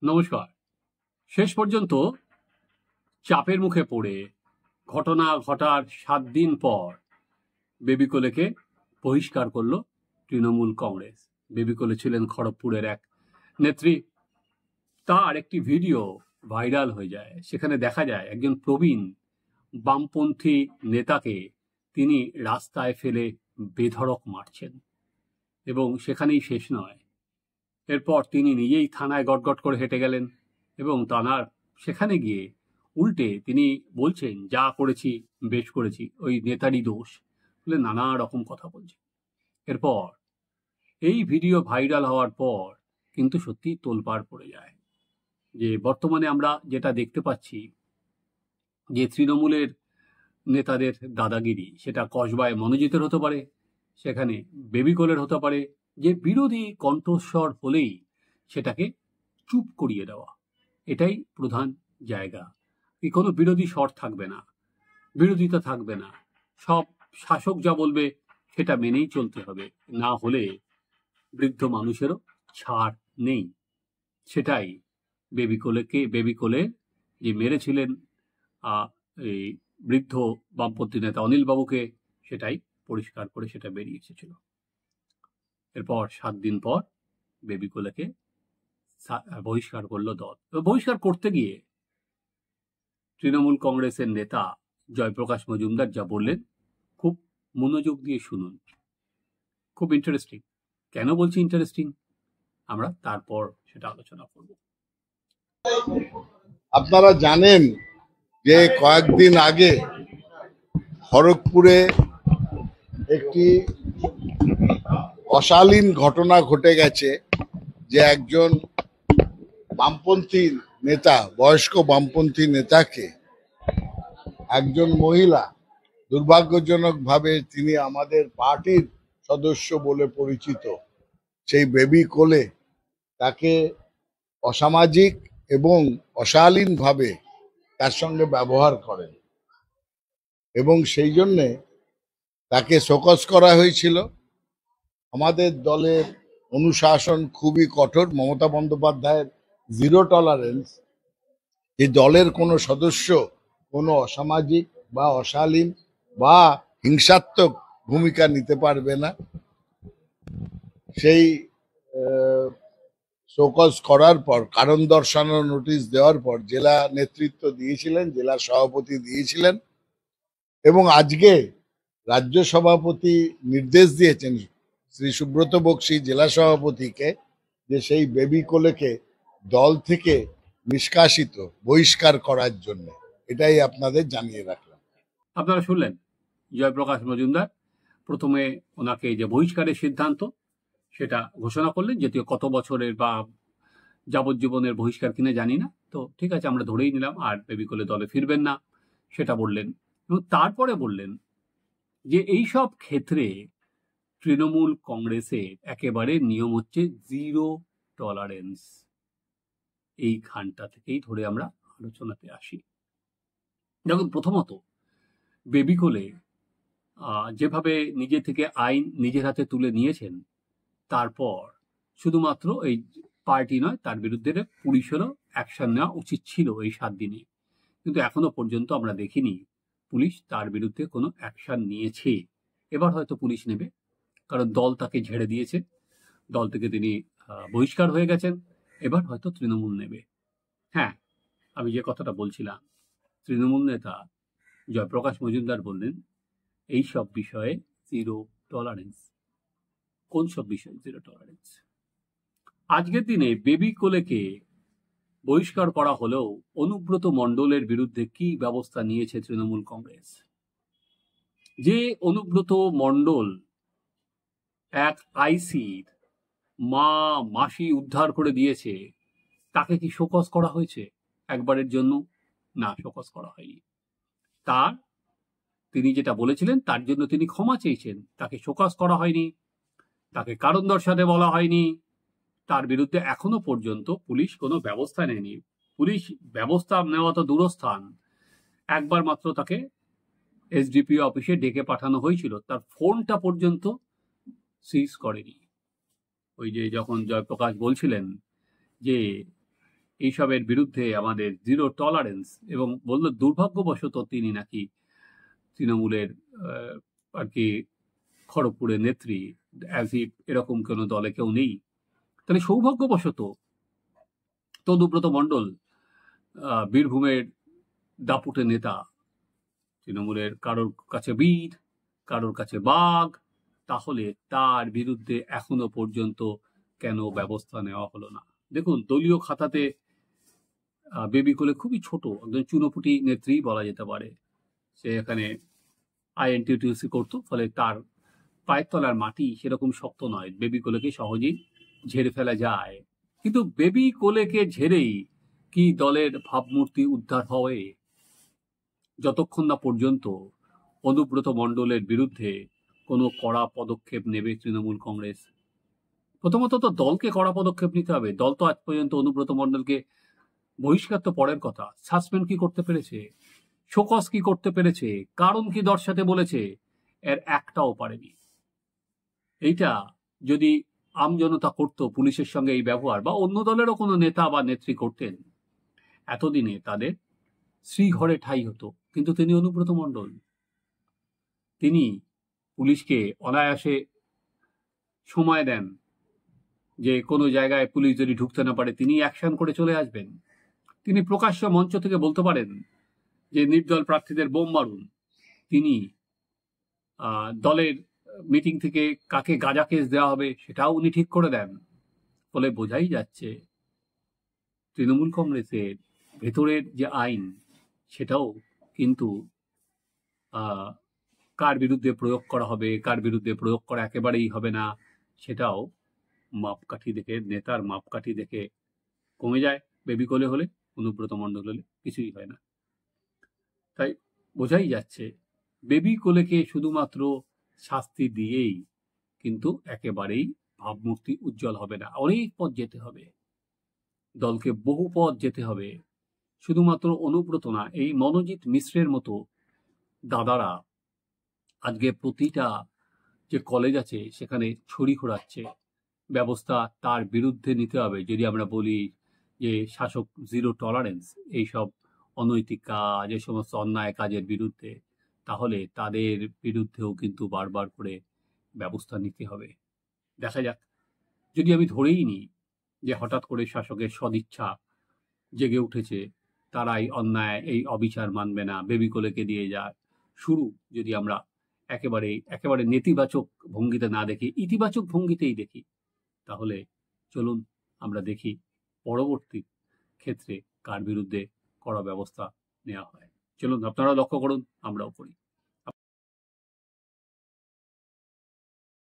নমস্কার। শেষ পর্যন্ত চাপের মুখে পড়ে ঘটনা ঘটার 7 দিন পর বেবি কোলেকে বহিষ্কার করল তৃণমূল কংগ্রেস। বেবি কোলে ছিলেন খড়গপুরের এক নেত্রী। তার একটি ভিডিও ভাইরাল হয়ে যায়। সেখানে দেখা যায় একজন প্রবীণ বামপন্থী নেতাকে তিনি রাস্তায় ফেলে বেধড়ক মারছেন, এবং সেখানেই শেষ নয়। এরপর তিনি নিজেই থানায় গটগট করে হেঁটে গেলেন এবং থানার সেখানে গিয়ে উল্টে তিনি বলছেন, যা করেছি বেশ করেছি, ওই নেতারই দোষ বলে নানা রকম কথা বলছেন। এরপর এই ভিডিও ভাইরাল হওয়ার পর কিন্তু সত্যি তোলপাড় পড়ে যায় যে বর্তমানে আমরা যেটা দেখতে পাচ্ছি যে তৃণমূলের নেতাদের দাদাগিরি, সেটা কসবায় মনোজিতের হতে পারে, সেখানে বেবি কোলের হতে পারে, যে বিরোধী কণ্ঠস্বর হলেই সেটাকে চুপ করিয়ে দেওয়া, এটাই প্রধান জায়গা। কোনো বিরোধী স্বর থাকবে না, বিরোধিতা থাকবে না, সব শাসক যা বলবে সেটা মেনেই চলতে হবে, না হলে বৃদ্ধ মানুষেরও ছাড় নেই। সেটাই বেবি কোলে যে মেরেছিলেন এই বৃদ্ধ বামপন্থী নেতা অনিল বাবুকে, সেটাই পরিষ্কার করে সেটা বেরিয়ে এসেছিল। এরপর 7 দিন পর বেবি কোলেকে বহিষ্কার করলো দল। বহিষ্কার করতে গিয়ে তৃণমূল কংগ্রেসের নেতা জয়প্রকাশ মজুমদার যা বললেন, খুব মনোযোগ দিয়ে শুনুন। খুব ইন্টারেস্টিং। কেন বলছি ইন্টারেস্টিং, আমরা তারপর সেটা আলোচনা করব। আপনারা জানেন যে কয়েকদিন আগে খড়গপুরে একটি অশালীন ঘটনা ঘটে গেছে, যে একজন বামপন্থী নেতা, বয়স্ক বামপন্থী নেতাকে একজন মহিলা, দুর্ভাগ্যজনকভাবে তিনি আমাদের পার্টির সদস্য বলে পরিচিত, সেই বেবি কোলে তাকে অসামাজিক এবং অশালীনভাবে তার সঙ্গে ব্যবহার করেন, এবং সেই জন্যে তাকে শোকজ করা হয়েছিল। আমাদের দলের অনুশাসন খুবই কঠোর। মমতা বন্দ্যোপাধ্যায়ের 0 টলারেন্স। এই দলের কোনো সদস্য কোনো অসামাজিক বা অশালীন বা হিংসাত্মক ভূমিকা নিতে পারবে না। সেই শোকজ করার পর, কারণ দর্শানোর নোটিশ দেওয়ার পর জেলা নেতৃত্ব দিয়েছিলেন, জেলা সভাপতি দিয়েছিলেন, এবং আজকে রাজ্য সভাপতি নির্দেশ দিয়েছেন শ্রী সুব্রত বক্সী জেলা সভাপতিকে যে সেই বেবি কোলেকে দল থেকে নিষ্কাশিত, বহিষ্কার করার জন্য। এটাই আপনাদের জানিয়ে রাখলাম। আপনারা শুনলেন জয়প্রকাশ মজুমদার প্রথমে ওনাকে যে বহিষ্কারের সিদ্ধান্ত সেটা ঘোষণা করলেন, যদিও কত বছরের বা যাবজ্জীবনের বহিষ্কার কিনে জানি না, তো ঠিক আছে আমরা ধরেই নিলাম, আর বেবি কোলে দলে ফিরবেন না সেটা বললেন। এবং তারপরে বললেন যে এইসব ক্ষেত্রে তৃণমূল কংগ্রেসের একেবারে নিয়ম হচ্ছে 0 টলারেন্স। এই খানটা থেকেই ধরে আমরা আলোচনাতে আসি। দেখুন, প্রথমত বেবি কোলে যেভাবে নিজে থেকে আইন নিজের হাতে তুলে নিয়েছেন, তারপর শুধুমাত্র এই পার্টি নয়, তার বিরুদ্ধে পুলিশেরও অ্যাকশন নেওয়া উচিত ছিল এই 7 দিনে, কিন্তু এখনো পর্যন্ত আমরা দেখিনি পুলিশ তার বিরুদ্ধে কোনো অ্যাকশন নিয়েছে। এবার হয়তো পুলিশ নেবে, কারণ দল তাকে ঝেড়ে দিয়েছে, দল থেকে তিনি বহিষ্কার হয়ে গেছেন। এবার হয়তো তৃণমূল নেবে। হ্যাঁ, আমি যে কথাটা বলছিলাম, তৃণমূল নেতা জয়প্রকাশ মজুমদার বললেন এই সব বিষয়ে 0 টলারেন্স। কোন সব বিষয়ে 0 টলারেন্স? আজকের দিনে বেবি কোলেকে বহিষ্কার করা হলেও অনুব্রত মণ্ডলের বিরুদ্ধে কি ব্যবস্থা নিয়েছে তৃণমূল কংগ্রেস? যে অনুব্রত মণ্ডল এক আইসির মাসি উদ্ধার করে দিয়েছে, তাকে কি শোকজ করা হয়েছে একবারের জন্য? না, শোকজ করা হয়নি। তিনি যেটা বলেছিলেন তার জন্য তিনি ক্ষমা চেয়েছেন, তাকে শোকজ করা হয়নি, তাকে কারণ দর্শাতে বলা হয়নি, তার বিরুদ্ধে এখনো পর্যন্ত পুলিশ কোনো ব্যবস্থা নেয়নি। পুলিশ ব্যবস্থা নেওয়া তো দূরস্থান, একবার মাত্র তাকে এসডিপিও অফিসে ডেকে পাঠানো হয়েছিল, তার ফোনটা পর্যন্ত সিজ করেনি। ওই যে যখন জয়প্রকাশ বলছিলেন যে এইসবের বিরুদ্ধে আমাদের জিরো টলারেন্স, এবং বলল দুর্ভাগ্যবশত তিনি নাকি তৃণমূলের আর কি খড়গপুরের নেত্রী, অ্যাজ ইফ এরকম কোনো দলে কেউ নেই। তাহলে সৌভাগ্যবশত তদুব্রত মণ্ডল বীরভূমের দাপুটে নেতা, তৃণমূলের কারোর কাছে বীর, কারোর কাছে বাঘ, তাহলে তার বিরুদ্ধে এখনো পর্যন্ত কেন ব্যবস্থা নেওয়া হলো না? দেখুন, দলীয় খাতাতে বেবি কোলে খুবই ছোট একজন চুনোপুটি নেত্রী বলা যেতে পারে। সে এখানে আইএনটিটিউসি করতো, ফলে তার পায়ের তলার মাটি সেরকম শক্ত নয়, বেবি কোলেকে সহজেই ঝেড়ে ফেলা যায়। কিন্তু বেবি কোলেকে ঝেড়েই কি দলের ভাবমূর্তি উদ্ধার হবে? যতক্ষণ না পর্যন্ত অনুব্রত মণ্ডলের বিরুদ্ধে কোনো কড়া পদক্ষেপ নেবে তৃণমূল কংগ্রেস। প্রথমত তো দলকে কড়া পদক্ষেপ নিতে হবে। দল তো আজ পর্যন্ত অনুব্রত মণ্ডলকে বহিষ্কার তো পরের কথা, সাসপেন্ড কি করতে পেরেছে? শোকজ কি করতে পেরেছে? কারণ কি দর্শাতে বলেছে? এর একটাও পারেনি। এইটা যদি আমজনতা করতো, পুলিশের সঙ্গে এই ব্যবহার, বা অন্য দলেরও কোনো নেতা বা নেত্রী করতেন, এতদিনে তাদের শ্রীঘরে ঠাঁই হতো। কিন্তু তিনি অনুব্রত মণ্ডল, তিনি পুলিশকে অনায়াসে সময় দেন যে কোনো জায়গায় পুলিশ যদি ঢুকতে না পারে তিনি অ্যাকশন করে চলে আসবেন। তিনি প্রকাশ্য মঞ্চ থেকে বলতে পারেন যে নির্দল প্রার্থীদের বোম মারুন। তিনি দলের মিটিং থেকে কাকে গাঁজা কেস দেওয়া হবে সেটাও উনি ঠিক করে দেন। ফলে বোঝাই যাচ্ছে তৃণমূল কংগ্রেসের ভেতরের যে আইন, সেটাও কিন্তু কার বিরুদ্ধে প্রয়োগ করা হবে, কার বিরুদ্ধে প্রয়োগ করা একেবারেই হবে না, সেটাও মাপকাঠি দেখে, নেতার মাপকাঠি দেখে কমে যায়। বেবি কোলে হলে, অনুব্রত মণ্ডল হলে কিছুই হয় না। তাই বোঝাই যাচ্ছে বেবি কোলেকে শুধুমাত্র শাস্তি দিয়েই কিন্তু একেবারেই ভাবমূর্তি উজ্জ্বল হবে না। অনেক পথ যেতে হবে, দলকে বহু পথ যেতে হবে। শুধুমাত্র অনুব্রত না, এই মনোজিৎ মিশ্রের মতো দাদারা আজকে প্রতিটা যে কলেজ আছে সেখানে ছড়ি ঘোরাচ্ছে। ব্যবস্থা তার বিরুদ্ধে নিতে হবে। যদি আমরা বলি যে শাসক জিরো টলারেন্স এইসব অনৈতিক কাজ, এই সমস্ত অন্যায় কাজের বিরুদ্ধে, তাহলে তাদের বিরুদ্ধেও কিন্তু বারবার করে ব্যবস্থা নিতে হবে। দেখা যাক, যদি আমি ধরেই নিই যে হঠাৎ করে শাসকের সদিচ্ছা জেগে উঠেছে, তারাই অন্যায়, এই অবিচার মানবে না, বেবি কোলেকে দিয়ে যায় শুরু, যদি আমরা একেবারে নেতিবাচক ভঙ্গিতে না দেখি, ইতিবাচক ভঙ্গিতেই দেখি, তাহলে চলুন আমরা দেখি পরবর্তী ক্ষেত্রে কার বিরুদ্ধে কড়া ব্যবস্থা নেওয়া হয়। চলুন আপনারা লক্ষ্য করুন, আমরাও করি।